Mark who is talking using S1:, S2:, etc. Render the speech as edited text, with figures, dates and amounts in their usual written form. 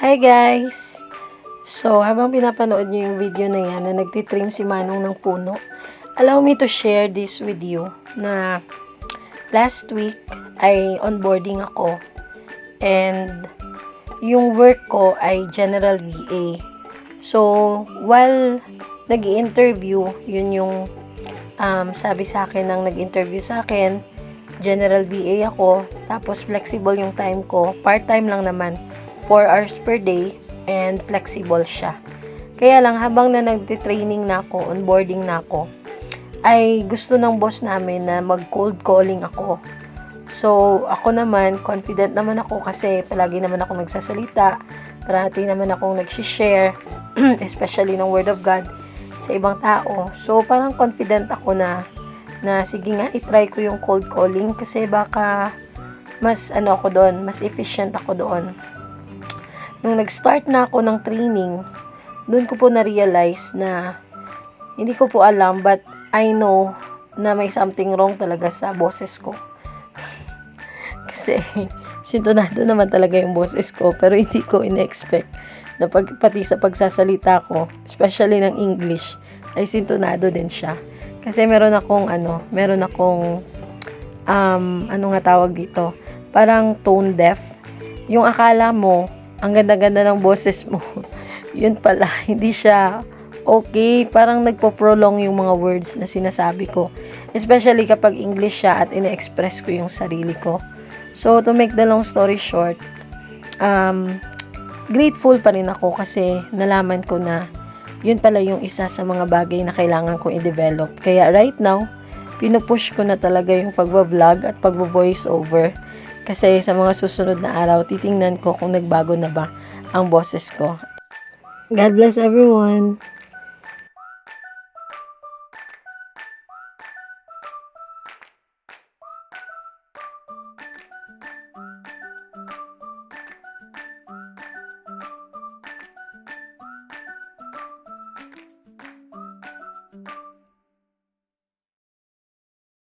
S1: Hi guys! So, habang pinapanood nyo yung video na yan na nagtitrim si Manong ng puno, allow me to share this with you na last week ay onboarding ako and yung work ko ay General VA. So, while nag-i-interview, yun yung sabi sa akin ng nag-interview sa akin, General VA ako, tapos flexible yung time ko, part-time lang naman, 4 hours per day, and flexible siya. Kaya lang, habang na nagtitraining na ako, onboarding na ako, ay gusto ng boss namin na mag-cold calling ako. So, ako naman, confident naman ako kasi palagi naman ako nagsasalita, parati naman akong nag-share, especially ng Word of God, sa ibang tao. So, parang confident ako na sige nga, itry ko yung cold calling kasi baka mas ako doon, mas efficient ako doon. Nung nag-start na ako ng training, doon ko po na-realize na hindi ko po alam but I know na may something wrong talaga sa boses ko. Kasi sintonado naman talaga yung boses ko pero hindi ko in-expect na pati sa pagsasalita ko, especially ng English, ay sintonado din siya. Kasi meron akong ano nga tawag dito, parang tone deaf. Yung akala mo ang ganda-ganda ng boses mo, yun pala, hindi siya okay. Parang nagpo-prolong yung mga words na sinasabi ko. Especially kapag English siya at ina-express ko yung sarili ko. So, to make the long story short, grateful pa rin ako kasi nalaman ko na yun pala yung isa sa mga bagay na kailangan kong i-develop. Kaya right now, pinupush ko na talaga yung pagbablog at pagbo-voice over. Kasi sa mga susunod na araw, titingnan ko kung nagbago na ba ang boses ko. God bless everyone!